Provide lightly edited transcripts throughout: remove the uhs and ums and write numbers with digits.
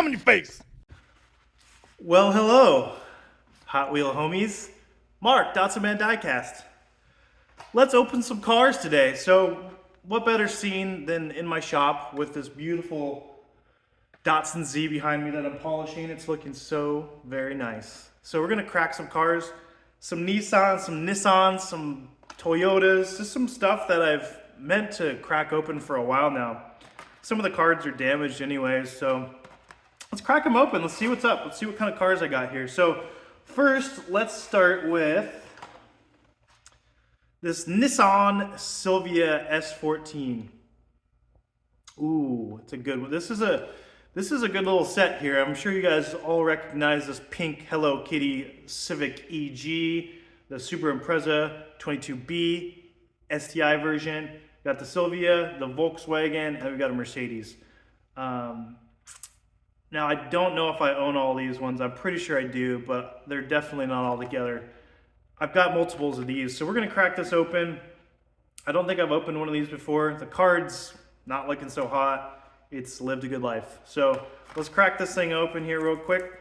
gum in your face. Well, hello, Hot Wheel homies. Mark, Datsun Man Diecast. Let's open some cars today. So, what better scene than in my shop with this beautiful Datsun Z behind me that I'm polishing. It's looking so very nice. So we're gonna crack some cars, some Nissans, some Toyotas, just some stuff that I've meant to crack open for a while now. Some of the cards are damaged anyways, so let's crack them open. Let's see what's up. Let's see what kind of cars I got here. So first, let's start with this Nissan Silvia S14. Ooh, it's a good one. This is a good little set here. I'm sure you guys all recognize this pink Hello Kitty Civic EG, the Super Impreza 22B STI version. Got the Silvia, the Volkswagen, and we got a Mercedes. Now, I don't know if I own all these ones. I'm pretty sure I do, but they're definitely not all together. I've got multiples of these, so we're gonna crack this open. I don't think I've opened one of these before. The card's not looking so hot. It's lived a good life. So let's crack this thing open here real quick.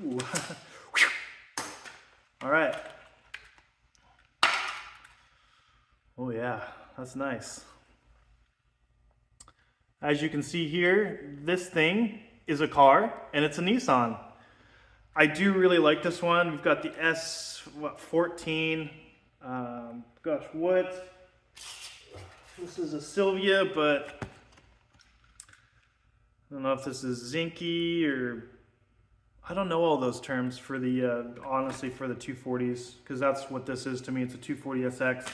Ooh. All right. Oh yeah, that's nice. As you can see here, this thing is a car and it's a Nissan. I do really like this one. We've got the S14. Gosh, what? This is a Silvia, but I don't know if this is Zinky or I don't know all those terms for the honestly for the 240s, because that's what this is to me. It's a 240SX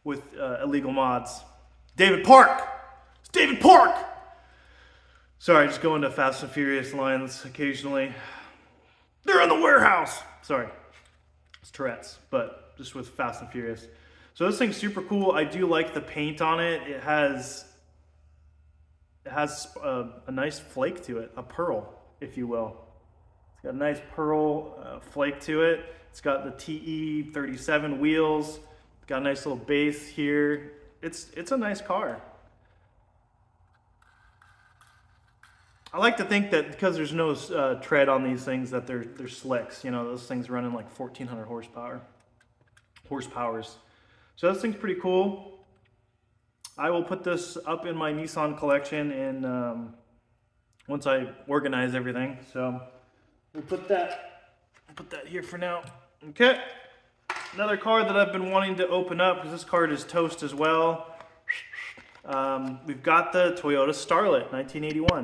with illegal mods. David Park. It's David Park. Sorry, just going to Fast and Furious lines occasionally. They're in the warehouse. Sorry, it's Tourette's, but just with Fast and Furious. So this thing's super cool. I do like the paint on it. It has a nice flake to it, a pearl, if you will. It's got a nice pearl flake to it. It's got the TE37 wheels. It's got a nice little base here. It's a nice car. I like to think that because there's no tread on these things that they're slicks. You know, those things running like 1,400 horsepowers. So this thing's pretty cool. I will put this up in my Nissan collection and once I organize everything. So we'll put that here for now. Okay. Another car that I've been wanting to open up because this card is toast as well. We've got the Toyota Starlet 1981.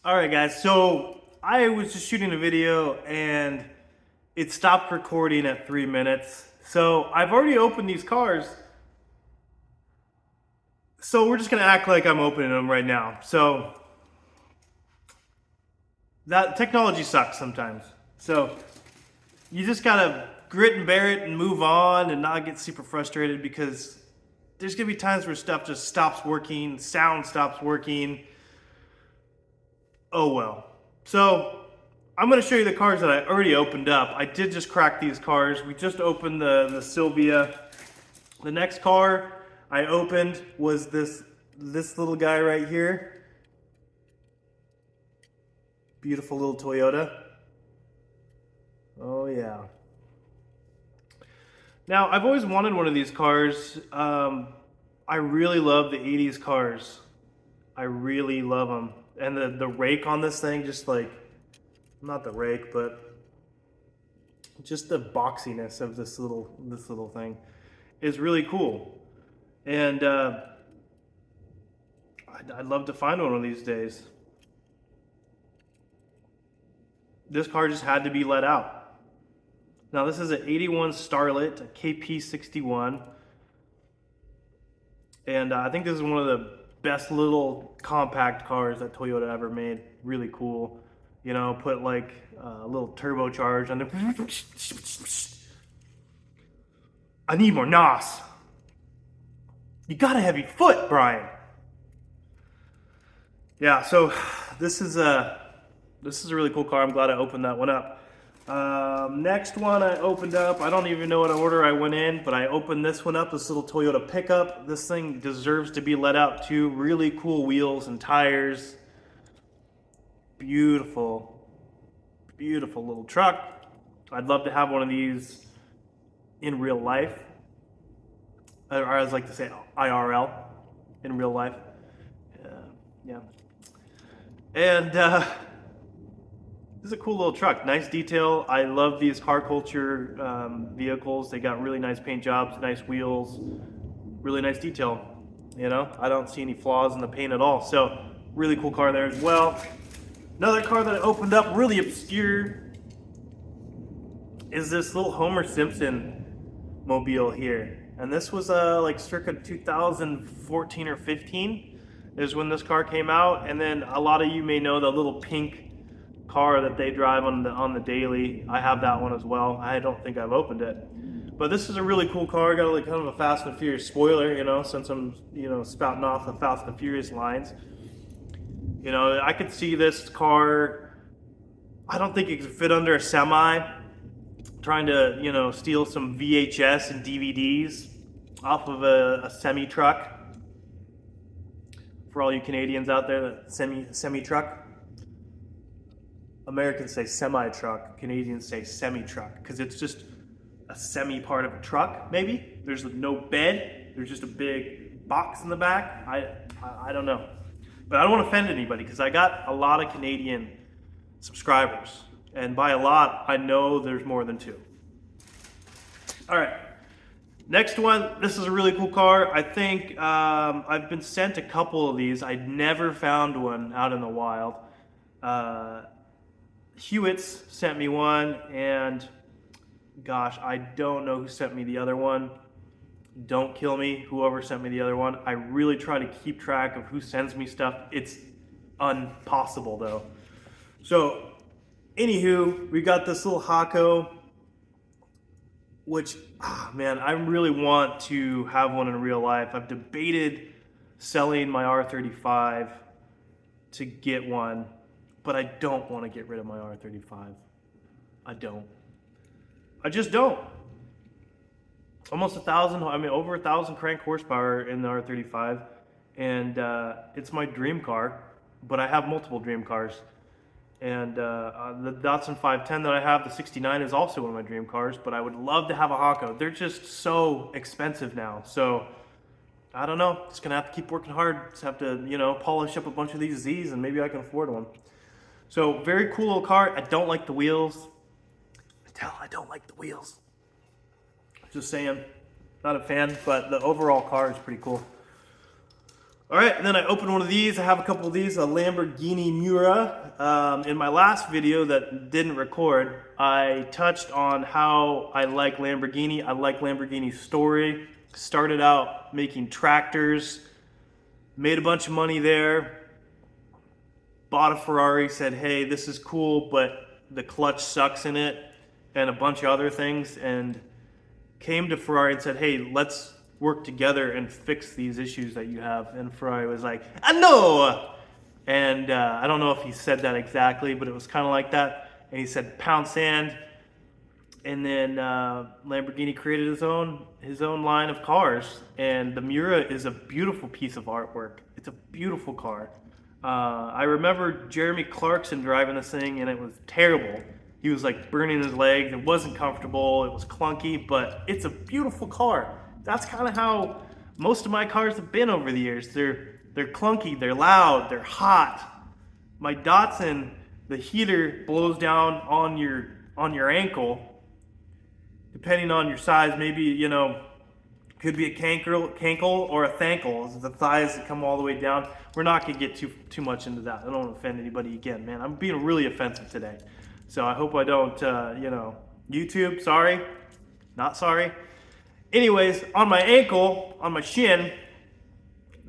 All right, guys. So I was just shooting a video and it stopped recording at 3 minutes. So I've already opened these cars. So we're just gonna act like I'm opening them right now. So that technology sucks sometimes. So you just gotta grit and bear it and move on and not get super frustrated, because there's gonna be times where stuff just stops working, sound stops working. Oh well. So I'm going to show you the cars that I already opened up. I did just crack these cars. We just opened the Silvia. The next car I opened was this little guy right here. Beautiful little Toyota. Oh yeah. Now, I've always wanted one of these cars. I really love the 80s cars. I really love them. And the rake on this thing, just like, not the rake, but just the boxiness of this little thing is really cool. And I'd love to find one of these days. This car just had to be let out. Now this is an 81 Starlet, a KP61. And I think this is one of the best little compact cars that Toyota ever made. Really cool. You know, put like a little turbocharge on the. I need more NOS. You got a heavy foot, Brian. Yeah, so this is a really cool car. I'm glad I opened that one up. Next one I opened up, I don't even know what order I went in, but I opened this one up, this little Toyota pickup. This thing deserves to be let out too. Really cool wheels and tires. Beautiful, beautiful little truck. I'd love to have one of these in real life. Or I always like to say IRL, in real life. Yeah. And this is a cool little truck. Nice detail. I love these car culture vehicles. They got really nice paint jobs, nice wheels, really nice detail. You know, I don't see any flaws in the paint at all. So, really cool car there as well. Another car that I opened up, really obscure, is this little Homer Simpson mobile here. And this was like circa 2014 or 15 is when this car came out. And then a lot of you may know the little pink car that they drive on the daily. I have that one as well. I don't think I've opened it. But this is a really cool car. Got like kind of a Fast and Furious spoiler, you know, since I'm, you know, spouting off the Fast and Furious lines. You know, I could see this car, I don't think it could fit under a semi. Trying to, you know, steal some VHS and DVDs off of a semi truck. For all you Canadians out there, that semi truck. Americans say semi truck, Canadians say semi truck, because it's just a semi part of a truck. Maybe there's no bed. There's just a big box in the back. I don't know, but I don't want to offend anybody because I got a lot of Canadian subscribers. And by a lot, I know there's more than two. All right, next one. This is a really cool car. I think I've been sent a couple of these. I never found one out in the wild. Hewitt's sent me one, and gosh, I don't know who sent me the other one. Don't kill me, whoever sent me the other one. I really try to keep track of who sends me stuff. It's impossible though. So, anywho, we got this little Hako, which, man, I really want to have one in real life. I've debated selling my R35 to get one, but I don't want to get rid of my R35. I don't. I just don't. Almost 1,000, I mean, over 1,000 crank horsepower in the R35, and it's my dream car, but I have multiple dream cars. And the Datsun 510 that I have, the 69, is also one of my dream cars, but I would love to have a Hako. They're just so expensive now. So, I don't know. Just going to have to keep working hard. Just have to, you know, polish up a bunch of these Z's and maybe I can afford one. So, very cool little car. I don't like the wheels. I don't like the wheels. Just saying. Not a fan, but the overall car is pretty cool. All right, and then I opened one of these. I have a couple of these, a Lamborghini Miura. In my last video that didn't record, I touched on how I like Lamborghini. I like Lamborghini's story. Started out making tractors, made a bunch of money there, bought a Ferrari, said, hey, this is cool, but the clutch sucks in it, and a bunch of other things, and came to Ferrari and said, hey, let's work together and fix these issues that you have. And Ferrari was like, I know. And I don't know if he said that exactly, but it was kind of like that. And he said, pound sand. And then Lamborghini created his own line of cars. And the Miura is a beautiful piece of artwork. It's a beautiful car. I remember Jeremy Clarkson driving this thing, and it was terrible. He was like burning his legs. It wasn't comfortable. It was clunky, but it's a beautiful car. That's kind of how most of my cars have been over the years. They're clunky, they're loud, they're hot. My Datsun, the heater blows down on your ankle, depending on your size. Maybe, you know, could be a cankle or a thankle. The thighs that come all the way down. We're not gonna get too much into that. I don't want to offend anybody again, man. I'm being really offensive today, so I hope I don't, you know, YouTube. Sorry, not sorry. Anyways, on my ankle, on my shin,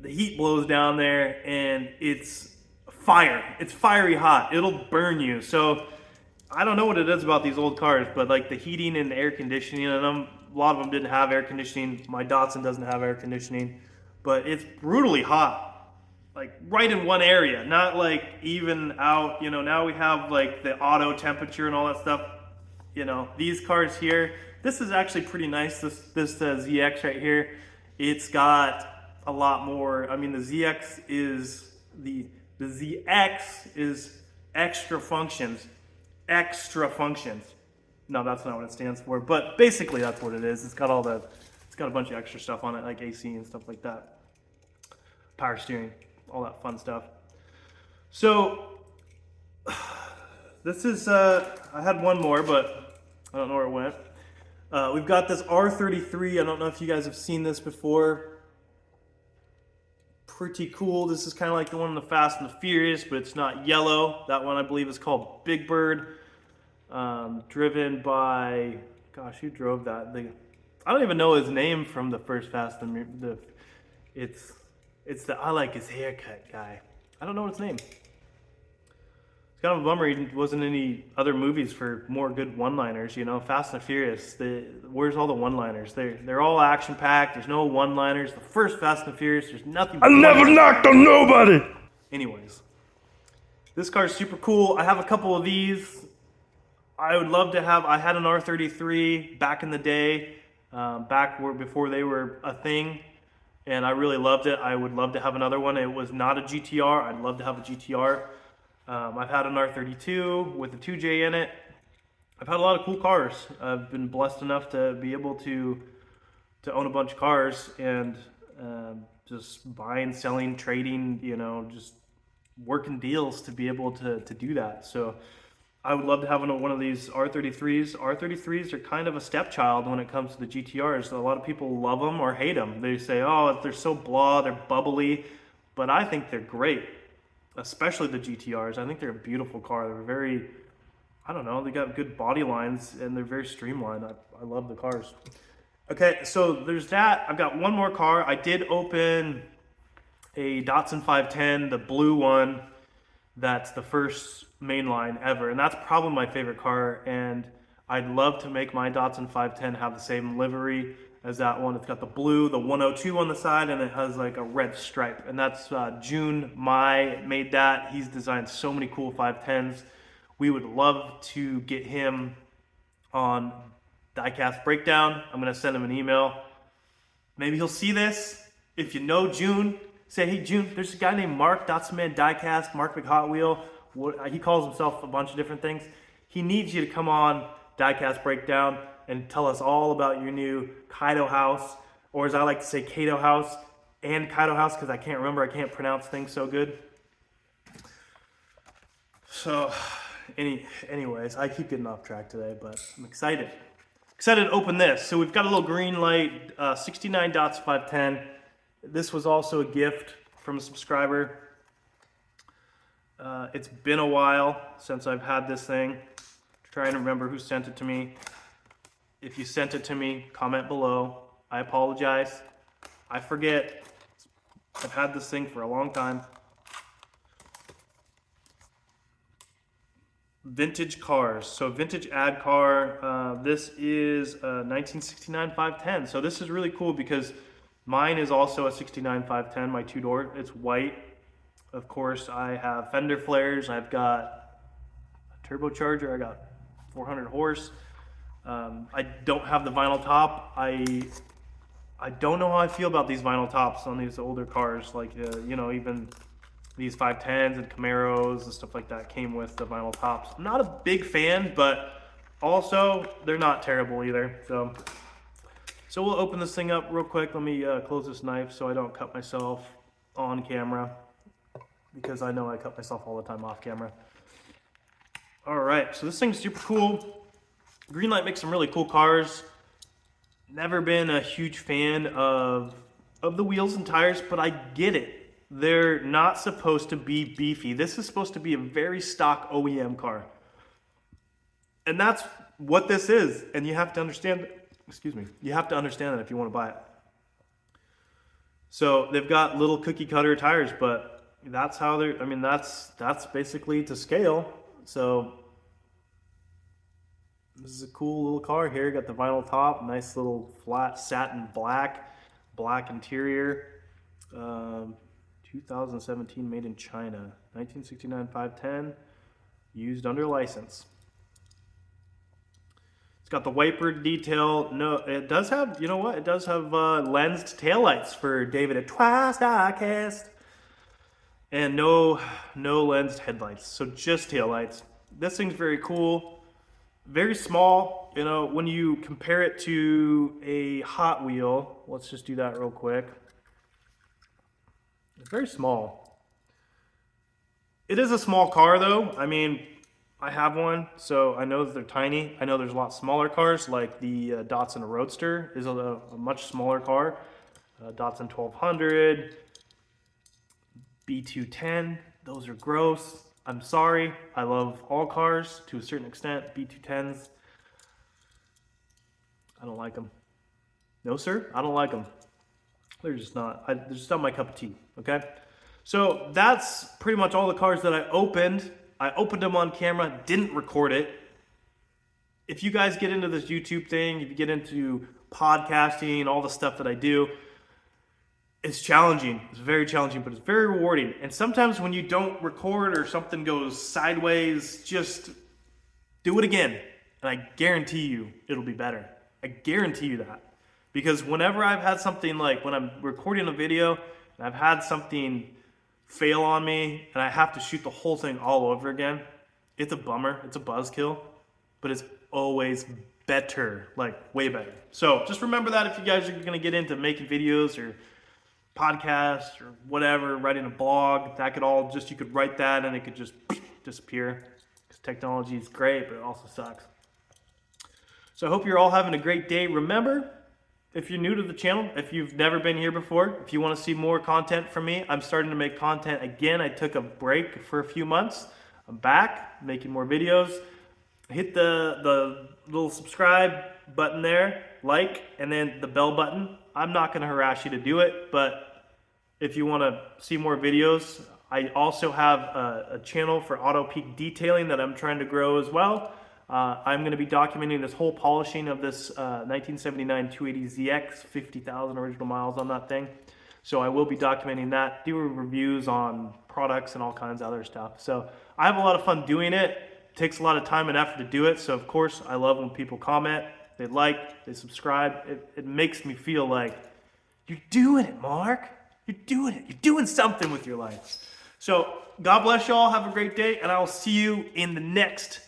the heat blows down there and it's fire. It's fiery hot. It'll burn you. So I don't know what it is about these old cars, but like the heating and the air conditioning in them, a lot of them didn't have air conditioning. My Datsun doesn't have air conditioning, but it's brutally hot. Like right in one area, not like even out, you know, now we have like the auto temperature and all that stuff. You know, these cars here, this is actually pretty nice. This ZX right here, it's got a lot more. I mean, the ZX is the ZX is extra functions, extra functions. No, that's not what it stands for, but basically that's what it is. It's got a bunch of extra stuff on it, like AC and stuff like that, power steering, all that fun stuff. So this is, I had one more, but I don't know where it went. We've got this R33. I don't know if you guys have seen this before. Pretty cool. This is kind of like the one in the Fast and the Furious, but it's not yellow. That one I believe is called Big Bird. Driven by, gosh, who drove that? I don't even know his name from the first Fast and the. It's the I like his haircut guy. I don't know his name. It's kind of a bummer he wasn't in any other movies for more good one-liners. You know, Fast and Furious. Where's all the one-liners? They're all action-packed. There's no one-liners. The first Fast and Furious, there's nothing. I never knocked on nobody. Anyways, this car is super cool. I have a couple of these. I would love to have. I had an R33 back in the day, before they were a thing, and I really loved it. I would love to have another one. It was not a GTR. I'd love to have a GTR. I've had an R32 with a 2J in it. I've had a lot of cool cars. I've been blessed enough to be able to own a bunch of cars and just buying, selling, trading, you know, just working deals to be able to do that. So I would love to have one of these R33s. R33s are kind of a stepchild when it comes to the GTRs. A lot of people love them or hate them. They say, oh, they're so blah, they're bubbly. But I think they're great, especially the GTRs. I think they're a beautiful car. They're very, I don't know, they got good body lines and they're very streamlined. I love the cars. Okay, so there's that. I've got one more car. I did open a Datsun 510, the blue one. That's the first mainline ever, and that's probably my favorite car, and I'd love to make my Datsun 510 have the same livery as that one. It's got the blue, the 102 on the side, and it has like a red stripe, and that's June Mai made that. He's designed so many cool 510s. We would love to get him on Diecast Breakdown. I'm going to send him an email. Maybe he'll see this. If you know June, say, hey June, there's a guy named Mark, Datsun Man Diecast, Mark McHotwheel. He calls himself a bunch of different things. He needs you to come on Diecast Breakdown and tell us all about your new Kaido house, or as I like to say, Kato house and Kaido house, because I can't remember, I can't pronounce things so good. So, anyways, I keep getting off track today, but I'm excited. Excited to open this. So we've got a little green light, 69 Dots 510. This was also a gift from a subscriber. It's been a while since I've had this thing. Trying to remember who sent it to me. If you sent it to me, comment below. I apologize. I forget. I've had this thing for a long time. Vintage cars. So vintage ad car. This is a 1969 510. So this is really cool because mine is also a 69 510, my two-door. It's white. Of course, I have fender flares. I've got a turbocharger. I got 400 horse. I don't have the vinyl top. I don't know how I feel about these vinyl tops on these older cars. Like, you know, even these 510s and Camaros and stuff like that came with the vinyl tops. I'm not a big fan, but also they're not terrible either. So we'll open this thing up real quick. Let me close this knife so I don't cut myself on camera, because I know I cut myself all the time off camera. All right, so this thing's super cool. Greenlight makes some really cool cars. Never been a huge fan of the wheels and tires, but I get it. They're not supposed to be beefy. This is supposed to be a very stock OEM car. And that's what this is. And you have to understand, you have to understand that if you want to buy it. So they've got little cookie cutter tires, but that's how they're, I mean, that's basically to scale. So this is a cool little car here. Got the vinyl top, nice little flat satin black interior. 2017, made in China. 1969 510, used under license. got the wiper detail. No, it does have, you know what? It does have lensed taillights for David at Twice Diecast. And no lensed headlights, so just taillights. This thing's very cool, very small. You know, when you compare it to a Hot Wheel, let's just do that real quick. It's very small. It is a small car though. I mean, I have one, so I know that they're tiny. I know there's a lot smaller cars, like the Datsun Roadster is a much smaller car. Datsun 1200, B210, those are gross. I'm sorry, I love all cars to a certain extent. B210s, I don't like them. No sir, I don't like them. They're just not, they're just not my cup of tea, okay? So that's pretty much all the cars that I opened. I opened them on camera, didn't record it. If you guys get into this YouTube thing, if you get into podcasting and all the stuff that I do, it's challenging. It's very challenging, but it's very rewarding. And sometimes when you don't record or something goes sideways, just do it again. And I guarantee you it'll be better. I guarantee you that. Because whenever I've had something like when I'm recording a video and I've had something fail on me and I have to shoot the whole thing all over again, it's a bummer. It's a buzzkill. But it's always better, like way better. So just remember that if you guys are going to get into making videos or podcast or whatever, writing a blog, that could all just, you could write that and it could just disappear, because technology is great, but it also sucks. So I hope you're all having a great day. Remember, if you're new to the channel, if you've never been here before, if you want to see more content from me, I'm starting to make content again. I took a break for a few months. I'm back making more videos. Hit the little subscribe button there, like, and then the bell button. I'm not going to harass you to do it, but if you want to see more videos, I also have a channel for auto peak detailing that I'm trying to grow as well. I'm going to be documenting this whole polishing of this 1979 280ZX, 50,000 original miles on that thing. So I will be documenting that, doing reviews on products and all kinds of other stuff. So I have a lot of fun doing it. It takes a lot of time and effort to do it. So of course, I love when people comment, they like, they subscribe. It makes me feel like, you're doing it, Mark. You're doing it. You're doing something with your life. So God bless you all. Have a great day, and I will see you in the next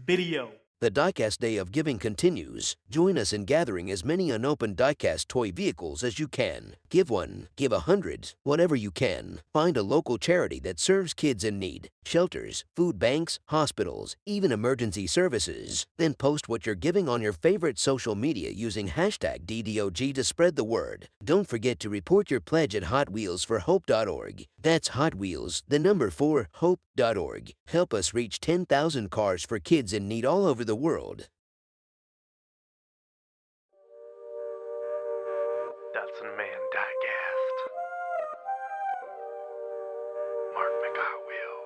video. The Diecast Day of Giving continues. Join us in gathering as many unopened Diecast toy vehicles as you can. Give one, give 100, whatever you can. Find a local charity that serves kids in need, shelters, food banks, hospitals, even emergency services. Then post what you're giving on your favorite social media using hashtag DDOG to spread the word. Don't forget to report your pledge at Hot Wheels for Hope.org. That's Hot Wheels, the number 4, Hope.org. Help us reach 10,000 cars for kids in need all over the world. Datsun Man Diecast. Mark McHot Wheel.